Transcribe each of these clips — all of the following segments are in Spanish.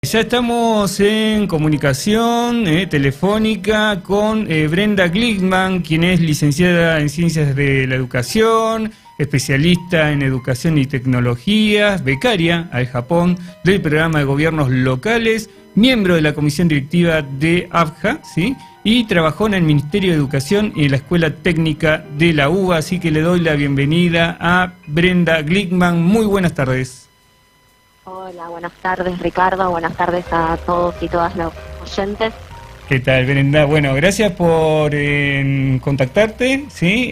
Ya estamos en comunicación telefónica con Brenda Glickman, quien es licenciada en Ciencias de la Educación, especialista en Educación y Tecnologías, becaria al Japón del Programa de Gobiernos Locales, miembro de la Comisión Directiva de ABJA, ¿sí? Y trabajó en el Ministerio de Educación y en la Escuela Técnica de la UBA, así que le doy la bienvenida a Brenda Glickman. Muy buenas tardes. Hola, buenas tardes Ricardo, buenas tardes a todos y todas los oyentes. ¿Qué tal, Brenda? Bueno, gracias por contactarte, ¿sí?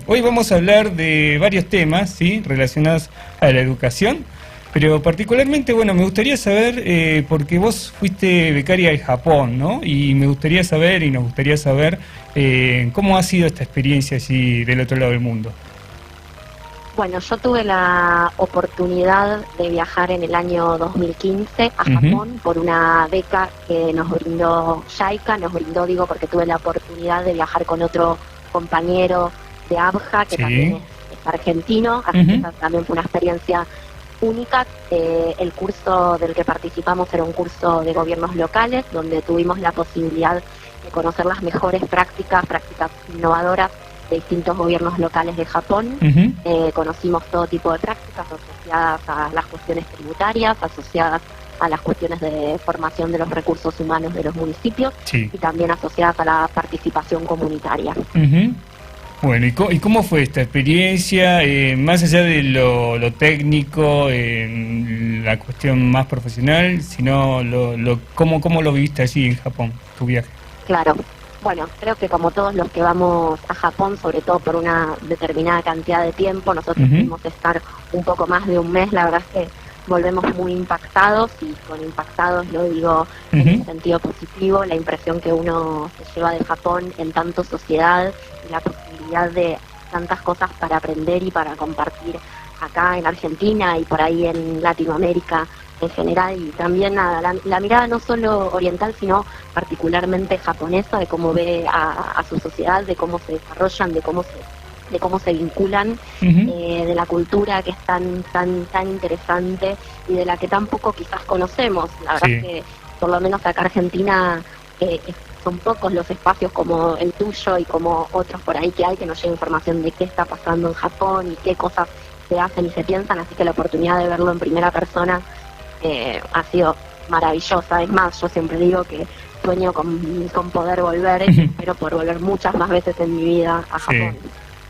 Hoy vamos a hablar de varios temas, ¿sí? Relacionados a la educación, pero particularmente, me gustaría saber, porque vos fuiste becaria al Japón, ¿no? Y nos gustaría saber cómo ha sido esta experiencia allí del otro lado del mundo. Bueno, yo tuve la oportunidad de viajar en el año 2015 a Japón por una beca que nos brindó JICA, digo porque tuve la oportunidad de viajar con otro compañero de ABJA, que también es argentino, así que también fue una experiencia única. El curso del que participamos era un curso de gobiernos locales, donde tuvimos la posibilidad de conocer las mejores prácticas innovadoras de distintos gobiernos locales de Japón. Conocimos todo tipo de prácticas asociadas a las cuestiones tributarias, asociadas a las cuestiones de formación de los recursos humanos de los municipios y también asociadas a la participación comunitaria. Bueno, ¿y cómo fue esta experiencia? Más allá de lo técnico, la cuestión más profesional, sino ¿cómo lo viviste allí en Japón, tu viaje? Claro. Bueno, creo que como todos los que vamos a Japón, sobre todo por una determinada cantidad de tiempo, nosotros pudimos estar un poco más de un mes. La verdad es que volvemos muy impactados, y con impactados lo digo en el sentido positivo, la impresión que uno se lleva de Japón en tanto sociedad y la posibilidad de tantas cosas para aprender y para compartir acá en Argentina y por ahí en Latinoamérica en general, y también la mirada no solo oriental, sino particularmente japonesa, de cómo ve a su sociedad, de cómo se desarrollan, de cómo se vinculan, de la cultura que es tan interesante y de la que tampoco quizás conocemos. La verdad es que por lo menos acá en Argentina son pocos los espacios como el tuyo y como otros por ahí que nos llega información de qué está pasando en Japón y qué cosas se hacen y se piensan, así que la oportunidad de verlo en primera persona ha sido maravillosa. Es más, yo siempre digo que sueño con poder volver, y espero poder volver muchas más veces en mi vida a Japón.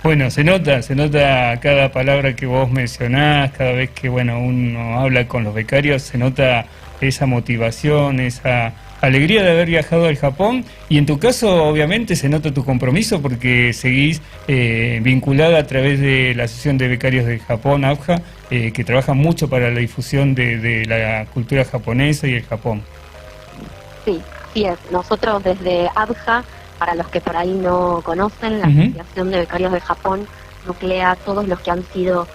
Bueno, se nota cada palabra que vos mencionás, cada vez que uno habla con los becarios, se nota esa motivación, esa alegría de haber viajado al Japón, y en tu caso obviamente se nota tu compromiso porque seguís vinculada a través de la Asociación de Becarios de Japón, ABJA, que trabaja mucho para la difusión de la cultura japonesa y el Japón. Sí, así es. Nosotros desde ABJA, para los que por ahí no conocen, la Asociación de Becarios de Japón nuclea a todos los que han sido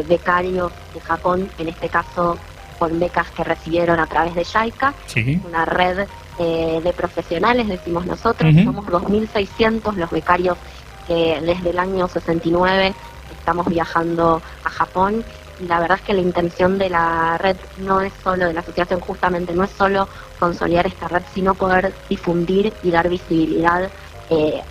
becarios de Japón, en este caso con becas que recibieron a través de JICA, una red de profesionales, decimos nosotros. Somos 2.600 los becarios que desde el año 69 estamos viajando a Japón, y la verdad es que la intención de la red no es solo, de la asociación justamente, no es solo consolidar esta red, sino poder difundir y dar visibilidad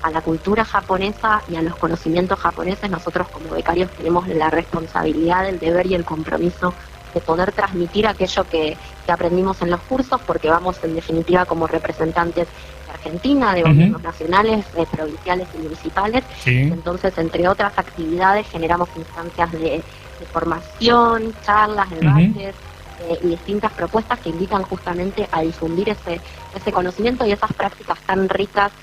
a la cultura japonesa y a los conocimientos japoneses. Nosotros como becarios tenemos la responsabilidad, el deber y el compromiso de poder transmitir aquello que aprendimos en los cursos, porque vamos en definitiva como representantes de Argentina, de gobiernos nacionales, provinciales y municipales. Entonces, entre otras actividades, generamos instancias de formación, charlas, debates y distintas propuestas que invitan justamente a difundir ese conocimiento y esas prácticas tan ricas,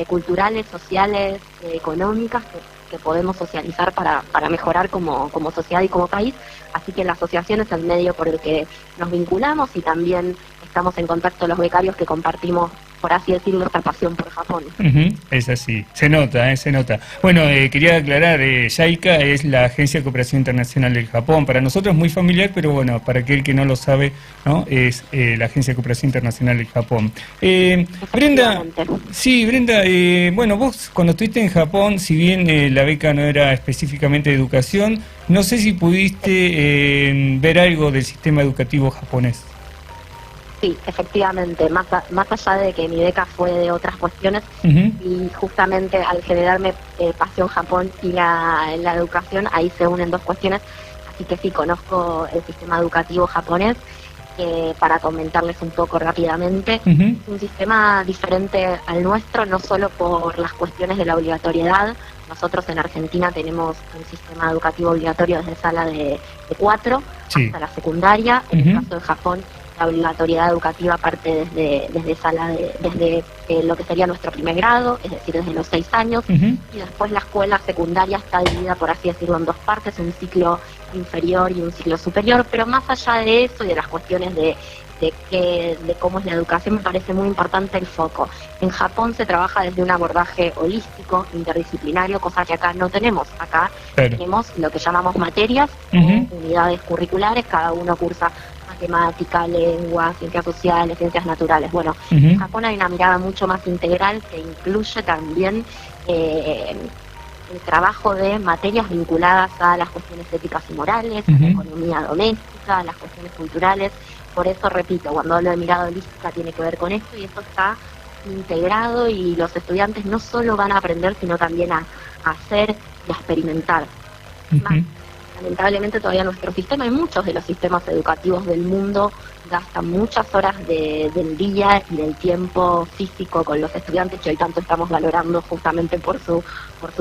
culturales, sociales, económicas, que podemos socializar para mejorar como sociedad y como país. Así que la asociación es el medio por el que nos vinculamos, y también estamos en contacto los becarios que compartimos por así decirlo, esta pasión por Japón. Es así, se nota, se nota. Bueno, quería aclarar, JICA es la Agencia de Cooperación Internacional del Japón. Para nosotros es muy familiar, pero bueno, para aquel que no lo sabe, ¿no? Es la Agencia de Cooperación Internacional del Japón. Brenda, sí, Brenda, bueno, vos cuando estuviste en Japón, si bien la beca no era específicamente de educación, no sé si pudiste ver algo del sistema educativo japonés. Sí, efectivamente, más allá de que mi beca fue de otras cuestiones, y justamente al generarme pasión Japón y la educación, ahí se unen dos cuestiones, así que sí, conozco el sistema educativo japonés. Para comentarles un poco rápidamente, es un sistema diferente al nuestro, no solo por las cuestiones de la obligatoriedad. Nosotros en Argentina tenemos un sistema educativo obligatorio desde sala de 4 hasta la secundaria. En el caso de Japón, la obligatoriedad educativa parte desde lo que sería nuestro primer grado, es decir, desde los 6 años, y después la escuela secundaria está dividida, por así decirlo, en dos partes, un ciclo inferior y un ciclo superior. Pero más allá de eso y de las cuestiones de cómo es la educación, me parece muy importante el foco. En Japón se trabaja desde un abordaje holístico, interdisciplinario, cosa que acá no tenemos. Acá tenemos lo que llamamos materias, unidades curriculares, cada uno cursa matemática, lengua, ciencias sociales, ciencias naturales. Bueno, en Japón hay una mirada mucho más integral que incluye también el trabajo de materias vinculadas a las cuestiones éticas y morales, a la economía doméstica, a las cuestiones culturales. Por eso, repito, cuando hablo de mirada holística tiene que ver con esto, y esto está integrado, y los estudiantes no solo van a aprender, sino también a hacer y a experimentar. Más, lamentablemente todavía nuestro sistema y muchos de los sistemas educativos del mundo gastan muchas horas del día y del tiempo físico con los estudiantes, que hoy tanto estamos valorando justamente por su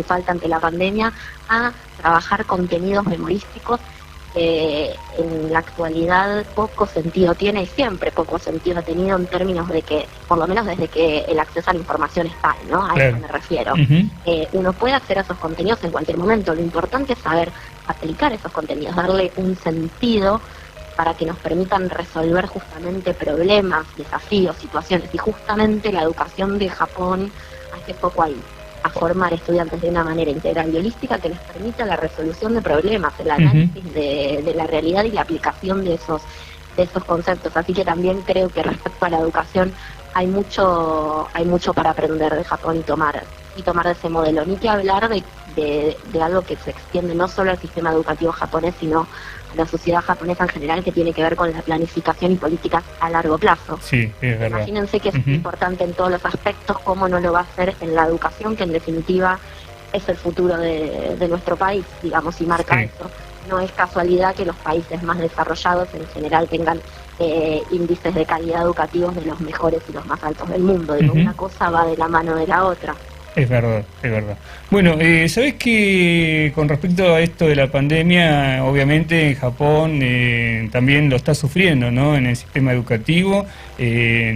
falta ante la pandemia, a trabajar contenidos memorísticos. En la actualidad poco sentido tiene, y siempre poco sentido ha tenido, en términos de que, por lo menos desde que el acceso a la información está, ¿no? A eso me refiero. Uno puede hacer esos contenidos en cualquier momento, lo importante es saber aplicar esos contenidos, darle un sentido para que nos permitan resolver justamente problemas, desafíos, situaciones, y justamente la educación de Japón hace poco ahí, a formar estudiantes de una manera integral y holística que les permita la resolución de problemas, el análisis de la realidad y la aplicación de esos conceptos. Así que también creo que respecto a la educación hay mucho para aprender de Japón y tomar de ese modelo. Ni que hablar de algo que se extiende no solo al sistema educativo japonés, sino a la sociedad japonesa en general, que tiene que ver con la planificación y políticas a largo plazo. Sí, es verdad. Imagínense que es importante en todos los aspectos, cómo no lo va a hacer en la educación, que en definitiva es el futuro de nuestro país, digamos, y marca eso. No es casualidad que los países más desarrollados en general tengan índices de calidad educativos de los mejores y los más altos del mundo. Digo, una cosa va de la mano de la otra. Es verdad, es verdad. Bueno, sabes que con respecto a esto de la pandemia, obviamente en Japón también lo está sufriendo, ¿no? En el sistema educativo.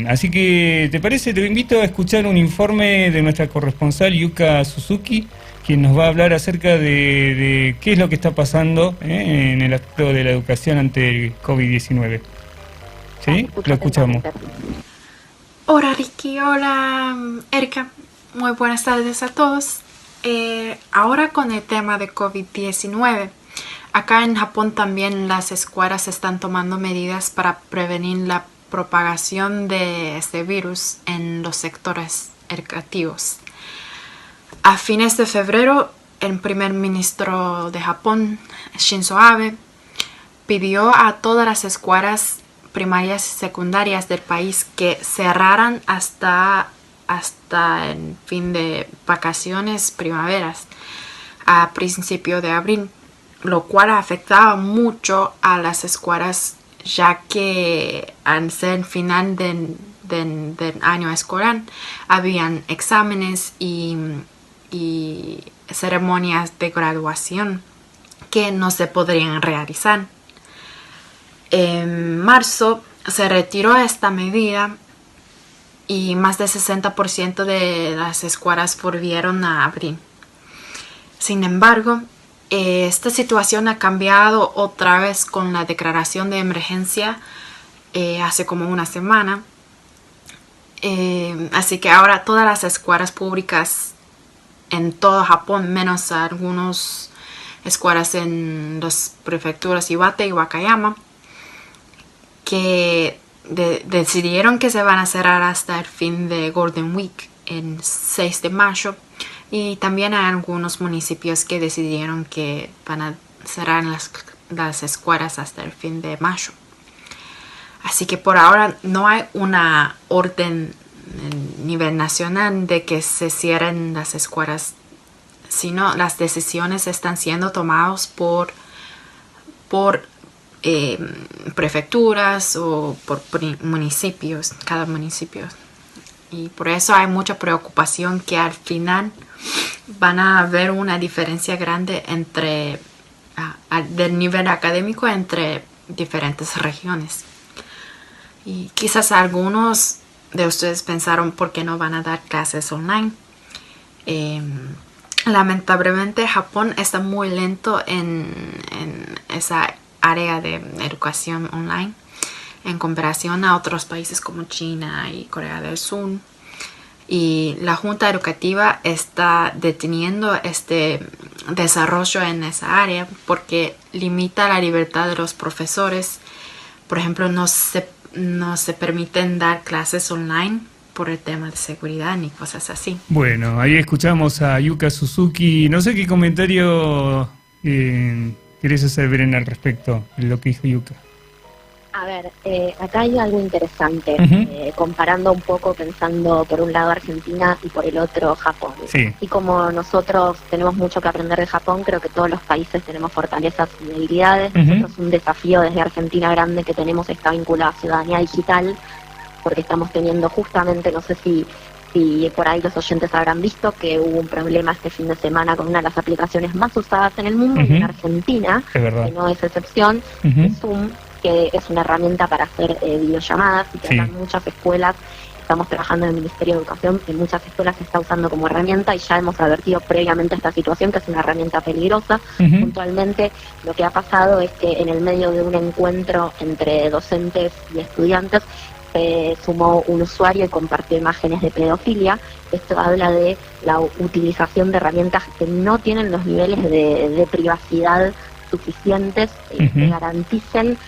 Así que, ¿te parece? Te invito a escuchar un informe de nuestra corresponsal Yuka Suzuki, quien nos va a hablar acerca de qué es lo que está pasando en el aspecto de la educación ante el COVID-19. ¿Sí? Lo escuchamos. Hola Ricky, hola Erika. Muy buenas tardes a todos. Ahora con el tema de COVID-19, acá en Japón también las escuelas están tomando medidas para prevenir la propagación de este virus en los sectores educativos. A fines de febrero, el primer ministro de Japón, Shinzo Abe, pidió a todas las escuelas primarias y secundarias del país que cerraran hasta el fin de vacaciones primaveras a principio de abril, lo cual afectaba mucho a las escuelas, ya que al ser final del año escolar habían exámenes y ceremonias de graduación que no se podrían realizar. En marzo se retiró esta medida y más del 60% de las escuelas volvieron a abrir. Sin embargo, esta situación ha cambiado otra vez con la declaración de emergencia hace como una semana. Así que ahora todas las escuelas públicas en todo Japón, menos algunas escuelas en las prefecturas Iwate y Wakayama, que decidieron que se van a cerrar hasta el fin de Golden Week, el 6 de mayo. Y también hay algunos municipios que decidieron que van a cerrar las escuelas hasta el fin de mayo. Así que por ahora no hay una orden a nivel nacional de que se cierren las escuelas, sino las decisiones están siendo tomadas por prefecturas o por municipios, cada municipio. Y por eso hay mucha preocupación que al final van a haber una diferencia grande del nivel académico entre diferentes regiones. Y quizás algunos de ustedes pensaron por qué no van a dar clases online. Lamentablemente Japón está muy lento en esa área de educación online en comparación a otros países como China y Corea del Sur. Y la Junta Educativa está deteniendo este desarrollo en esa área porque limita la libertad de los profesores. Por ejemplo, no se permiten dar clases online por el tema de seguridad ni cosas así. Bueno, ahí escuchamos a Yuka Suzuki. No sé qué comentario querés hacer, Brenda, al respecto de lo que dijo Yuka. A ver, acá hay algo interesante, comparando un poco, pensando por un lado Argentina y por el otro Japón. Sí. Y como nosotros tenemos mucho que aprender de Japón, creo que todos los países tenemos fortalezas y debilidades. Nosotros un desafío desde Argentina grande que tenemos está vinculado a ciudadanía digital, porque estamos teniendo justamente, no sé si por ahí los oyentes habrán visto que hubo un problema este fin de semana con una de las aplicaciones más usadas en el mundo, y en Argentina, que no es excepción, Zoom, que es una herramienta para hacer videollamadas, y que acá en muchas escuelas, estamos trabajando en el Ministerio de Educación, en muchas escuelas se está usando como herramienta, y ya hemos advertido previamente esta situación, que es una herramienta peligrosa. Puntualmente, lo que ha pasado es que en el medio de un encuentro entre docentes y estudiantes, se sumó un usuario y compartió imágenes de pedofilia. Esto habla de la utilización de herramientas que no tienen los niveles de privacidad suficientes que garanticen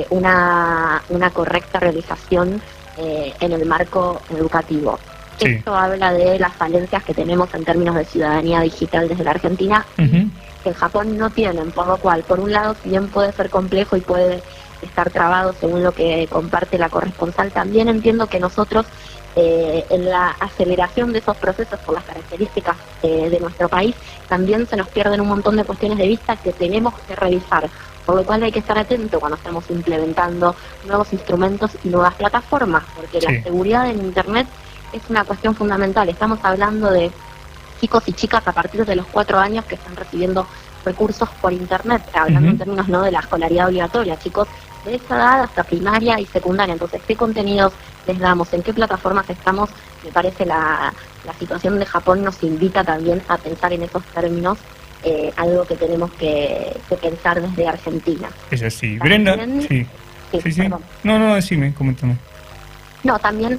una correcta realización en el marco educativo. Esto habla de las falencias que tenemos en términos de ciudadanía digital desde la Argentina, que en Japón no tienen, por lo cual, por un lado, si bien puede ser complejo y puede estar trabado según lo que comparte la corresponsal, también entiendo que nosotros en la aceleración de esos procesos por las características de nuestro país, también se nos pierden un montón de cuestiones de vista que tenemos que revisar, por lo cual hay que estar atento cuando estamos implementando nuevos instrumentos y nuevas plataformas, porque la seguridad en Internet es una cuestión fundamental. Estamos hablando de chicos y chicas a partir de los 4 años que están recibiendo recursos por Internet, hablando en términos no de la escolaridad obligatoria, chicos de esa edad hasta primaria y secundaria. Entonces, ¿qué contenidos les damos? ¿En qué plataformas estamos? Me parece la situación de Japón nos invita también a pensar en esos términos, algo que tenemos que pensar desde Argentina. Es así. Brenda, sí. No, decime, coméntame. No, también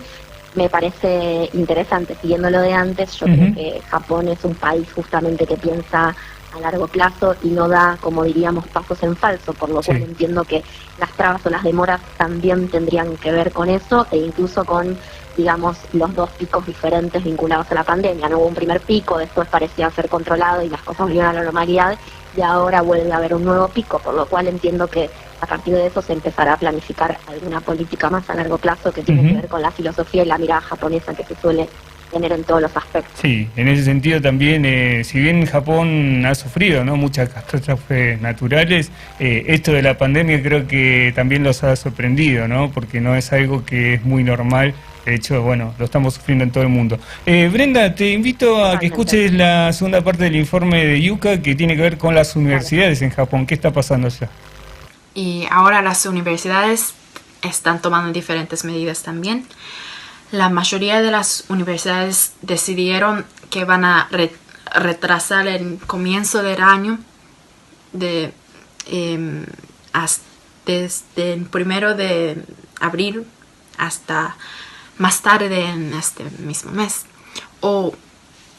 me parece interesante, siguiendo lo de antes, yo creo que Japón es un país justamente que piensa a largo plazo y no da, como diríamos, pasos en falso, por lo cual entiendo que las trabas o las demoras también tendrían que ver con eso, e incluso con, digamos, los dos picos diferentes vinculados a la pandemia. No hubo un primer pico, después parecía ser controlado y las cosas volvieron a la normalidad, y ahora vuelve a haber un nuevo pico, por lo cual entiendo que a partir de eso se empezará a planificar alguna política más a largo plazo que tiene que ver con la filosofía y la mirada japonesa que se suele tener en todos los aspectos. Sí, en ese sentido también, si bien Japón ha sufrido, ¿no?, muchas catástrofes naturales, esto de la pandemia creo que también los ha sorprendido, ¿no?, porque no es algo que es muy normal. De hecho, bueno, lo estamos sufriendo en todo el mundo. Brenda, te invito a que escuches la segunda parte del informe de Yuka, que tiene que ver con las universidades en Japón. ¿Qué está pasando allá? Y ahora las universidades están tomando diferentes medidas también. La mayoría de las universidades decidieron que van a retrasar el comienzo del año desde el 1 de abril hasta más tarde en este mismo mes o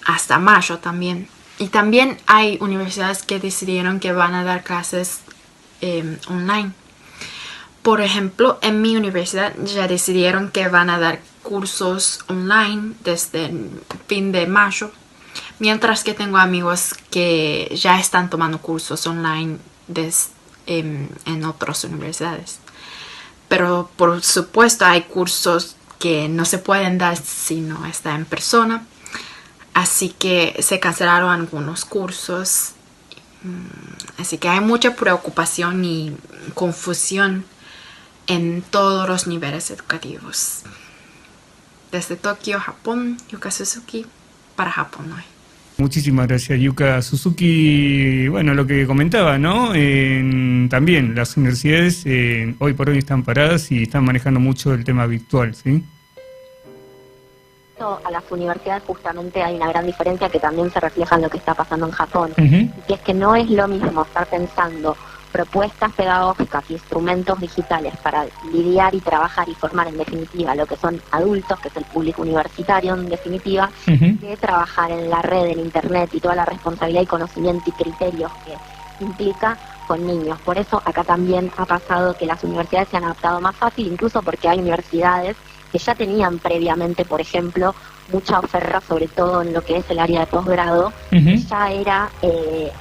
hasta mayo también. Y también hay universidades que decidieron que van a dar clases online. Por ejemplo, en mi universidad ya decidieron que van a dar cursos online desde el fin de mayo, mientras que tengo amigos que ya están tomando cursos online en otras universidades. Pero por supuesto hay cursos que no se pueden dar si no está en persona, así que se cancelaron algunos cursos. Así que hay mucha preocupación y confusión en todos los niveles educativos. Desde Tokio, Japón, Yuka Suzuki, para Japón hoy. Muchísimas gracias, Yuka Suzuki. Bueno, lo que comentaba, ¿no? También las universidades hoy por hoy están paradas y están manejando mucho el tema virtual, ¿sí? A las universidades justamente hay una gran diferencia que también se refleja en lo que está pasando en Japón, y que es que no es lo mismo estar pensando propuestas pedagógicas, instrumentos digitales para lidiar y trabajar y formar en definitiva lo que son adultos, que es el público universitario en definitiva, que trabajar en la red, en internet y toda la responsabilidad y conocimiento y criterios que implica con niños. Por eso acá también ha pasado que las universidades se han adaptado más fácil, incluso porque hay universidades que ya tenían previamente, por ejemplo, mucha oferta, sobre todo en lo que es el área de posgrado, que ya era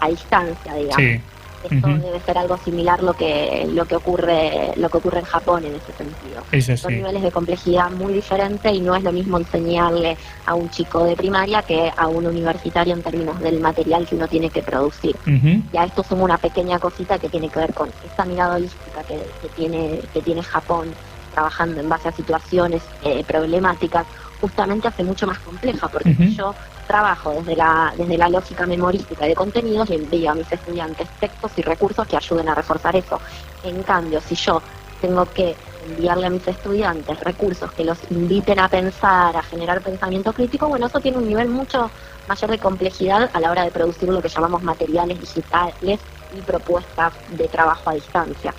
a distancia, digamos. Sí. Esto debe ser algo similar lo que ocurre en Japón en ese sentido. Son niveles de complejidad muy diferentes y no es lo mismo enseñarle a un chico de primaria que a un universitario en términos del material que uno tiene que producir. Y a esto suma una pequeña cosita que tiene que ver con esta mirada holística que tiene Japón, trabajando en base a situaciones problemáticas, justamente hace mucho más compleja, porque si yo trabajo desde la lógica memorística de contenidos, le envío a mis estudiantes textos y recursos que ayuden a reforzar eso. En cambio, si yo tengo que enviarle a mis estudiantes recursos que los inviten a pensar, a generar pensamiento crítico, bueno, eso tiene un nivel mucho mayor de complejidad a la hora de producir lo que llamamos materiales digitales y propuestas de trabajo a distancia.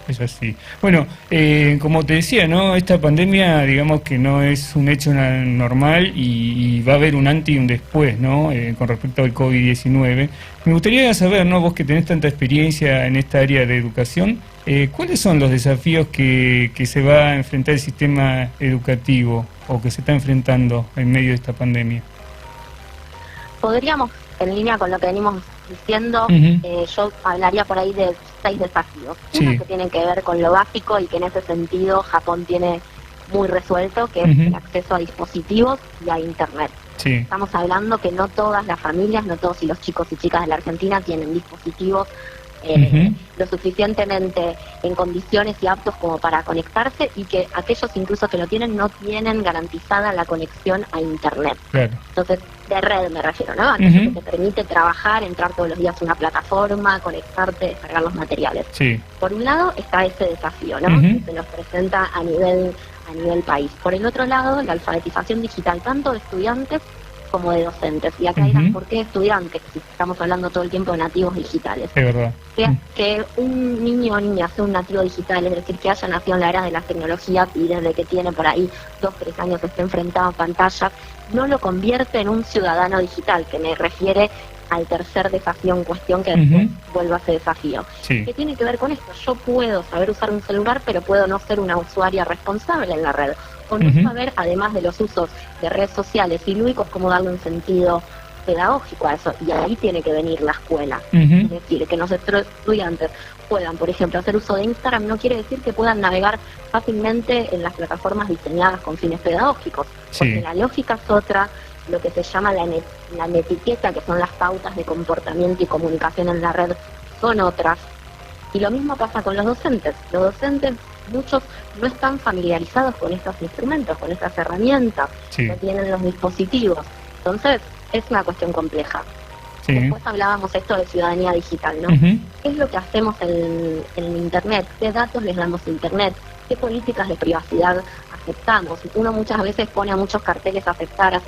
Es así. Bueno, como te decía, ¿no? Esta pandemia, digamos que no es un hecho normal y va a haber un antes y un después, ¿no? Con respecto al COVID-19. Me gustaría saber, ¿no? Vos que tenés tanta experiencia en esta área de educación, ¿cuáles son los desafíos que se va a enfrentar el sistema educativo o que se está enfrentando en medio de esta pandemia? Podríamos, en línea con lo que venimos diciendo, yo hablaría por ahí de 6 desafíos. Uno que tienen que ver con lo básico y que en ese sentido Japón tiene muy resuelto, que es el acceso a dispositivos y a internet. Estamos hablando que no todas las familias, no todos los chicos y chicas de la Argentina tienen dispositivos lo suficientemente en condiciones y aptos como para conectarse, y que aquellos incluso que lo tienen no tienen garantizada la conexión a internet. Entonces, de red me refiero, ¿no? Aquello que te permite trabajar, entrar todos los días a una plataforma, conectarte, descargar los materiales. Por un lado está ese desafío, ¿no? Que se nos presenta a nivel país. Por el otro lado, la alfabetización digital, tanto de estudiantes como de docentes. Y acá dirán, ¿por qué estudiantes? Si estamos hablando todo el tiempo de nativos digitales. Es verdad. Que un niño o niña sea un nativo digital, es decir, que haya nacido en la era de las tecnologías y desde que tiene por ahí 2 o 3 años esté enfrentado a pantallas, no lo convierte en un ciudadano digital, que me refiere al tercer desafío en cuestión, que después vuelvo a ese desafío. ¿Qué tiene que ver con esto? Yo puedo saber usar un celular, pero puedo no ser una usuaria responsable en la red, o no saber, además de los usos de redes sociales y lúdicos, cómo darle un sentido pedagógico a eso, y ahí tiene que venir la escuela. Es decir, que nuestros estudiantes puedan, por ejemplo, hacer uso de Instagram no quiere decir que puedan navegar fácilmente en las plataformas diseñadas con fines pedagógicos, porque la lógica es otra, lo que se llama la netiqueta, que son las pautas de comportamiento y comunicación en la red, son otras. Y lo mismo pasa con los docentes. Los docentes, muchos no están familiarizados con estos instrumentos, con estas herramientas, no tienen los dispositivos. Entonces, es una cuestión compleja. Después hablábamos esto de ciudadanía digital, ¿no? ¿Qué es lo que hacemos en Internet? ¿Qué datos les damos a Internet? ¿Qué políticas de privacidad aceptamos? Uno muchas veces pone a muchos carteles aceptar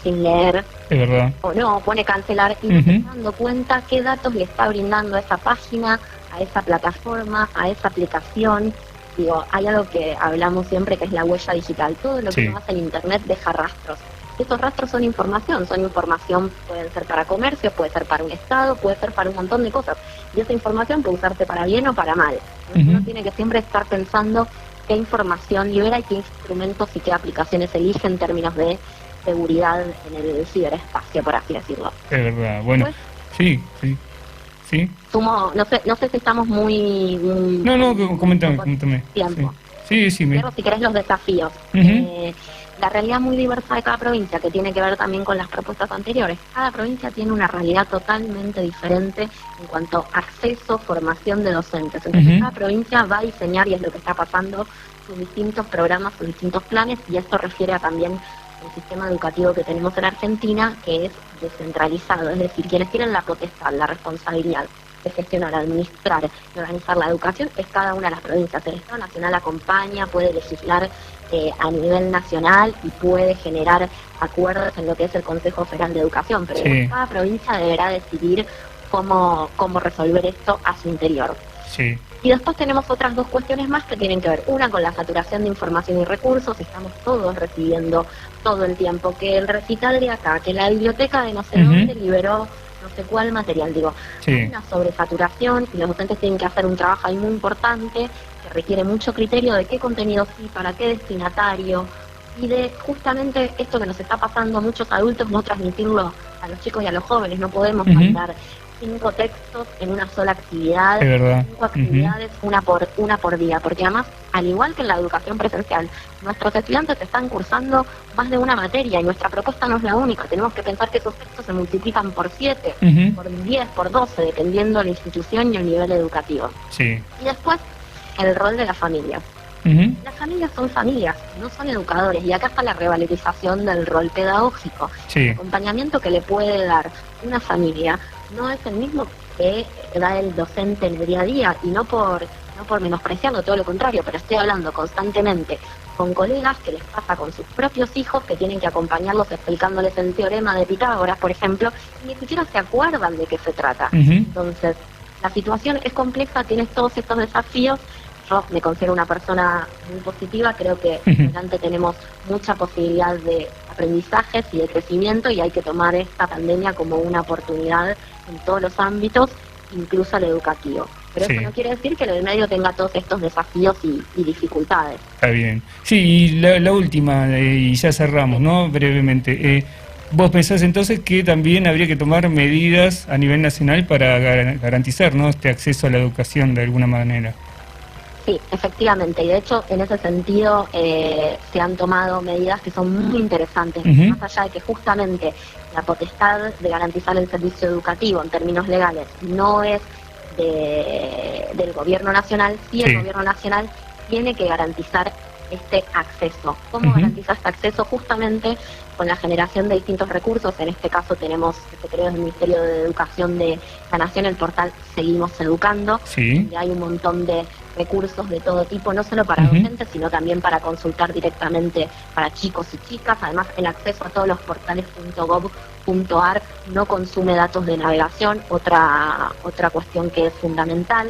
sin leer. Es verdad. O no, pone cancelar y no se está dando cuenta qué datos le está brindando a esa página, a esa plataforma, a esa aplicación. Digo, hay algo que hablamos siempre que es la huella digital. Todo lo que uno hace en Internet deja rastros. Estos rastros son información, pueden ser para comercio, puede ser para un estado, puede ser para un montón de cosas. Y esa información puede usarse para bien o para mal. Entonces uno tiene que siempre estar pensando qué información libera y qué instrumentos y qué aplicaciones elige en términos de seguridad en el ciberespacio, por así decirlo. Es verdad, bueno, pues, sí. No sé si estamos muy... No, coméntame. Tiempo. Sí. Pero si querés los desafíos. La realidad muy diversa de cada provincia, que tiene que ver también con las propuestas anteriores. Cada provincia tiene una realidad totalmente diferente en cuanto a acceso, formación de docentes. Entonces cada provincia va a diseñar, y es lo que está pasando, sus distintos programas, sus distintos planes, y esto refiere a también el sistema educativo que tenemos en Argentina, que es descentralizado, es decir, quienes tienen la potestad, la responsabilidad de gestionar, administrar y organizar la educación es cada una de las provincias. El Estado Nacional acompaña, puede legislar a nivel nacional y puede generar acuerdos en lo que es el Consejo Federal de Educación, pero cada provincia deberá decidir cómo resolver esto a su interior. Sí. Y después tenemos otras dos cuestiones más que tienen que ver, una con la saturación de información y recursos. Estamos todos recibiendo todo el tiempo que el recital de acá, que la biblioteca de no sé dónde liberó no sé cuál material. Hay una sobresaturación y los docentes tienen que hacer un trabajo ahí muy importante que requiere mucho criterio de qué contenido sí, para qué destinatario, y de justamente esto que nos está pasando a muchos adultos, no transmitirlo a los chicos y a los jóvenes. No podemos mandar 5 textos en una sola actividad, 5 actividades, una por día, porque además, al igual que en la educación presencial, nuestros estudiantes están cursando más de una materia y nuestra propuesta no es la única. Tenemos que pensar que esos textos se multiplican por 7, por 10, por 12, dependiendo de la institución y el nivel educativo. Sí. Y después, el rol de las familias. Las familias son familias, no son educadores, y acá está la revalorización del rol pedagógico. El acompañamiento que le puede dar una familia no es el mismo que da el docente en el día a día, y no por menospreciarlo, todo lo contrario, pero estoy hablando constantemente con colegas que les pasa con sus propios hijos, que tienen que acompañarlos explicándoles el teorema de Pitágoras, por ejemplo, y ni siquiera se acuerdan de qué se trata. Entonces, la situación es compleja, tienes todos estos desafíos. Yo me considero una persona muy positiva, creo que adelante tenemos mucha posibilidad de aprendizajes y de crecimiento, y hay que tomar esta pandemia como una oportunidad en todos los ámbitos, incluso el educativo. Pero eso no quiere decir que el medio tenga todos estos desafíos y dificultades. Está bien. Sí, y la última, y ya cerramos, ¿no? Brevemente. ¿Vos pensás entonces que también habría que tomar medidas a nivel nacional para garantizar, ¿no?, este acceso a la educación de alguna manera? Sí, efectivamente, y de hecho en ese sentido se han tomado medidas que son muy interesantes, más allá de que justamente la potestad de garantizar el servicio educativo en términos legales no es del gobierno nacional, el gobierno nacional tiene que garantizar este acceso. ¿Cómo garantizar este acceso? Justamente con la generación de distintos recursos. En este caso tenemos, que creo es el Ministerio de Educación de la Nación, el portal Seguimos Educando, donde hay un montón de recursos de todo tipo, no solo para docentes, sino también para consultar directamente para chicos y chicas. Además, el acceso a todos los portales .gov.ar no consume datos de navegación, otra cuestión que es fundamental.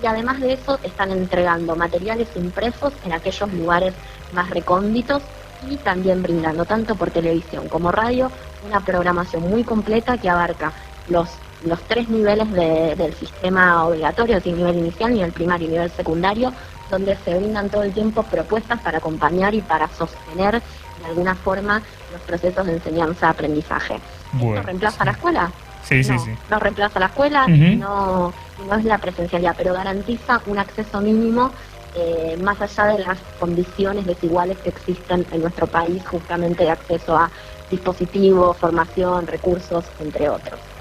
Y además de eso, están entregando materiales impresos en aquellos lugares más recónditos, y también brindando, tanto por televisión como radio, una programación muy completa que abarca los 3 niveles del sistema obligatorio, es decir, nivel inicial, nivel primario y nivel secundario, donde se brindan todo el tiempo propuestas para acompañar y para sostener de alguna forma los procesos de enseñanza-aprendizaje. ¿Esto reemplaza la escuela? Sí. No reemplaza la escuela, no es la presencialidad, pero garantiza un acceso mínimo más allá de las condiciones desiguales que existen en nuestro país, justamente de acceso a dispositivos, formación, recursos, entre otros.